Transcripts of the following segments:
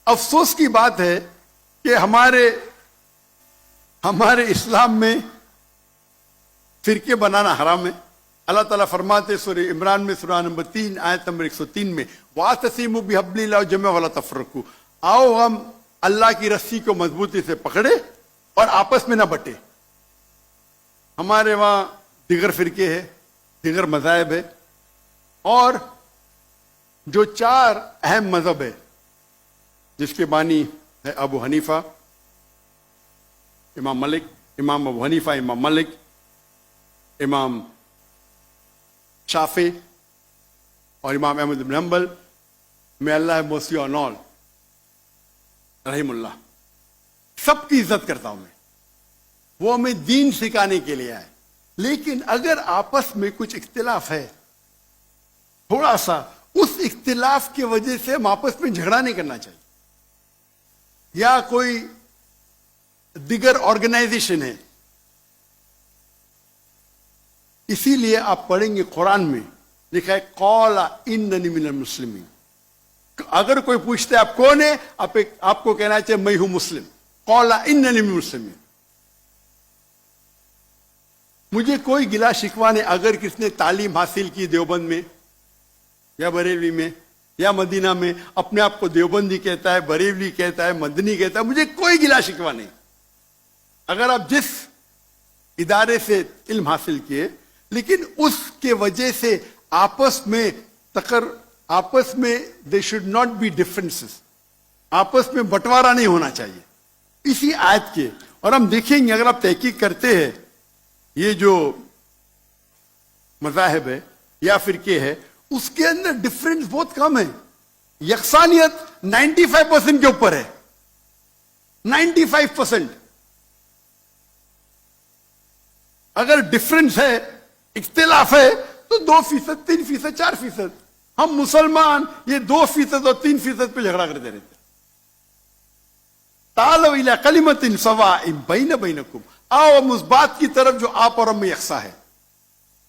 افسوس کی بات ہے کہ ہمارے اسلام میں فرقے بنانا حرام ہے. اللہ تعالیٰ فرماتے سورہ عمران میں سورہ نمبر 3 آیت نمبر 103 میں وَاعْتَصِمُوا بِحَبْلِ اللَّهِ جَمِيعًا وَلَا تَفَرَّقُوا، آؤ ہم اللہ کی رسی کو مضبوطی سے پکڑے اور آپس میں نہ بٹے. ہمارے وہاں دیگر فرقے ہیں، دیگر مذاہب ہے، اور جو 4 اہم مذہب ہے جس کے بانی ہے ابو حنیفہ، امام ابو حنیفہ، امام مالک، امام شافعی اور امام احمد بن حنبل، میں اللہ موسی اور نول رحم اللہ، سب کی عزت کرتا ہوں میں. وہ ہمیں دین سکھانے کے لیے آئے. لیکن اگر آپس میں کچھ اختلاف ہے تھوڑا سا، اس اختلاف کی وجہ سے ہم آپس میں جھگڑا نہیں کرنا چاہیے. یا کوئی دیگر آرگنائزیشن ہے، اسی لیے آپ پڑھیں گے قرآن میں لکھا ہے قال اننی من المسلمین. اگر کوئی پوچھتا ہے آپ کون ہے، آپ کو کہنا چاہیے میں ہوں مسلم. قال اننی من المسلمین. مجھے کوئی گلا شکوہ نہیں اگر کس نے تعلیم حاصل کی دیوبند میں یا بریلوی میں یا مدینہ میں، اپنے آپ کو دیوبندی کہتا ہے، بریلوی کہتا ہے، مدنی کہتا ہے، مجھے کوئی گلا شکوہ نہیں. اگر آپ جس ادارے سے علم حاصل کیے، لیکن اس کے وجہ سے آپس میں they should not be differences, آپس میں بٹوارا نہیں ہونا چاہیے. اسی آیت کے، اور ہم دیکھیں گے اگر آپ تحقیق کرتے ہیں یہ جو مذاہب ہے یا فرقے ہے، اس کے اندر ڈفرینس بہت کم ہے. یکسانیت 95% کے اوپر ہے، 95%. اگر ڈفرینس ہے، اختلاف ہے، تو 2%، 3%، 4%. ہم مسلمان یہ 2% اور 3% پہ جھگڑا کرتے رہتے. تعالوا الی کلمۃ سواء بین بینکم، آؤ ہم اس بات کی طرف جو آپ اور ہم میں یکساں ہے.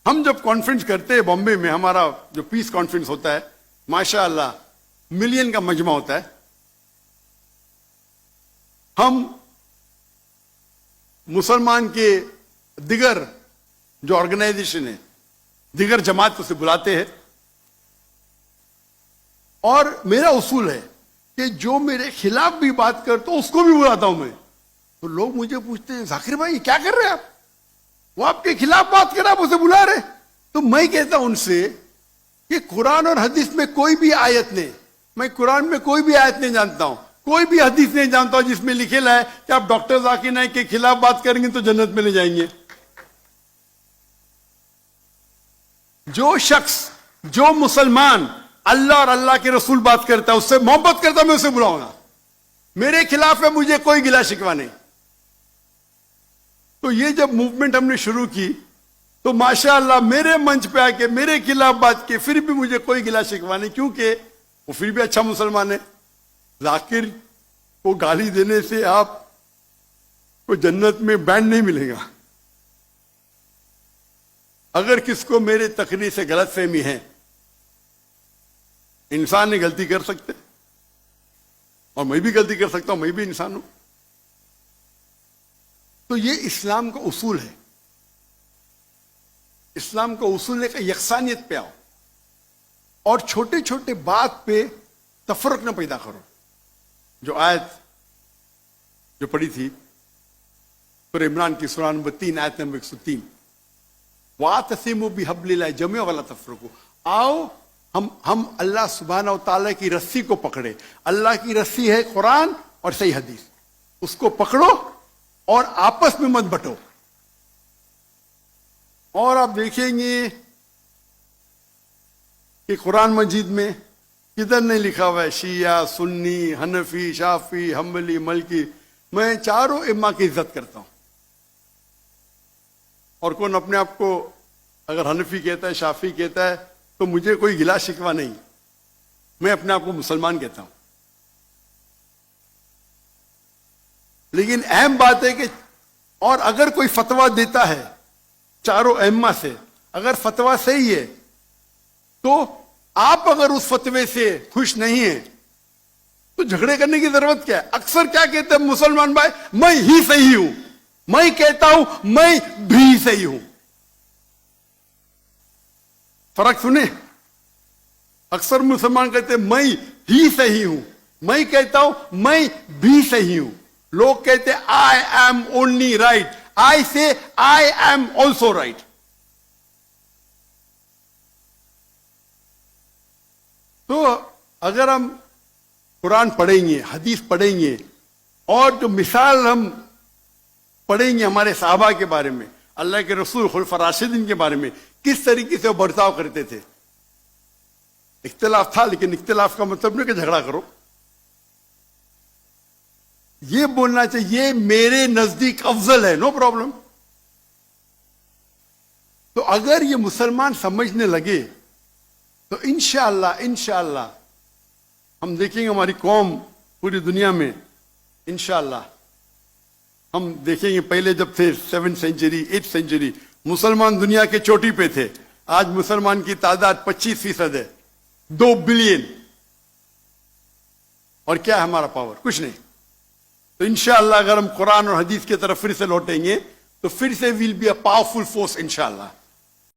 ہم جب کانفرنس کرتے ہیں بامبے میں، ہمارا جو پیس کانفرنس ہوتا ہے، ماشاء اللہ ملین کا مجمع ہوتا ہے. ہم مسلمان کے دیگر جو آرگنائزیشن ہے، دیگر جماعت سے بلاتے ہیں، اور میرا اصول ہے کہ جو میرے خلاف بھی بات کرتا ہوں اس کو بھی بلاتا ہوں میں. تو لوگ مجھے پوچھتے ہیں ذاکر بھائی کیا کر رہے ہیں آپ، وہ آپ کے خلاف بات کر رہے آپ اسے بلا رہے. تو میں کہتا ہوں ان سے کہ قرآن اور حدیث میں کوئی بھی آیت نہیں، میں قرآن میں کوئی بھی آیت نہیں جانتا ہوں، کوئی بھی حدیث نہیں جانتا ہوں جس میں لکھے ہے کہ آپ ڈاکٹر ذاکر نائک کے خلاف بات کریں گے تو جنت میں لے جائیں گے. جو شخص، جو مسلمان اللہ اور اللہ کے رسول بات کرتا ہے، اس سے محبت کرتا ہے، میں اسے بلاؤں گا. میرے خلاف ہے، مجھے کوئی گلا شکوہ نہیں. تو یہ جب موومنٹ ہم نے شروع کی تو ماشاءاللہ میرے منچ پہ آ کے میرے خلاف بات کی، پھر بھی مجھے کوئی گلا شکوہ نہیں، کیونکہ وہ پھر بھی اچھا مسلمان ہے. ذاکر کو گالی دینے سے آپ کو جنت میں بینڈ نہیں ملے گا. اگر کس کو میرے تقریر سے غلط فہمی ہے، انسان نے غلطی کر سکتے، اور میں بھی غلطی کر سکتا ہوں، میں بھی انسان ہوں. تو یہ اسلام کا اصول ہے. اسلام کا اصول ہے کہ یکسانیت پہ آؤ، اور چھوٹے چھوٹے بات پہ تفرق نہ پیدا کرو. جو آیت جو پڑھی تھی سورہ عمران کی سورہ نمبر 3 آیت نمبر 103، وَاعْتَصِمُوا بِحَبْلِ اللَّهِ جَمِيعًا وَلَا تَفَرَّقُوا. آؤ ہم اللہ سبحانہ و تعالیٰ کی رسی کو پکڑے. اللہ کی رسی ہے قرآن اور صحیح حدیث، اس کو پکڑو اور آپس میں مت بٹو. اور آپ دیکھیں گے کہ قرآن مجید میں کدھر نہیں لکھا ہوا ہے شیعہ، سنی، حنفی، شافعی، حنبلی، مالکی. میں چاروں ائمہ کی عزت کرتا ہوں. اور کون اپنے آپ کو اگر حنفی کہتا ہے، شافعی کہتا ہے، تو مجھے کوئی گلا شکوہ نہیں، میں اپنے آپ کو مسلمان کہتا ہوں. لیکن اہم بات ہے کہ اور اگر کوئی فتویٰ دیتا ہے چاروں ائمہ سے، اگر فتویٰ صحیح ہے تو آپ اگر اس فتوے سے خوش نہیں ہیں تو جھگڑے کرنے کی ضرورت کیا ہے؟ اکثر کیا کہتے ہیں مسلمان بھائی، میں ہی صحیح ہوں، میں کہتا ہوں میں بھی صحیح ہوں. فرق سنیں، اکثر مسلمان کہتے ہیں میں ہی صحیح ہوں، میں کہتا ہوں میں بھی صحیح ہوں. لوگ کہتے ہیں آئی ایم اونلی رائٹ، آئی سے آئی ایم آلسو رائٹ. تو اگر ہم قرآن پڑھیں گے، حدیث پڑھیں گے، اور جو مثال ہم پڑھیں گے ہمارے صحابہ کے بارے میں، اللہ کے رسول خلفاء راشدین کے بارے میں، کس طریقے سے وہ برتاؤ کرتے تھے. اختلاف تھا، لیکن اختلاف کا مطلب نہیں کہ جھگڑا کرو. یہ بولنا چاہیے یہ میرے نزدیک افضل ہے، نو پرابلم. تو اگر یہ مسلمان سمجھنے لگے تو انشاءاللہ ہم دیکھیں گے ہماری قوم پوری دنیا میں، انشاءاللہ ہم دیکھیں گے. پہلے جب تھے 7th سینچری 8th سینچری مسلمان دنیا کے چوٹی پہ تھے، آج مسلمان کی تعداد 25% ہے، 2 بلین. اور کیا ہے ہمارا پاور؟ کچھ نہیں. تو انشاءاللہ اگر ہم قرآن اور حدیث کی طرف پھر سے لوٹیں گے تو پھر سے will be a powerful force انشاءاللہ.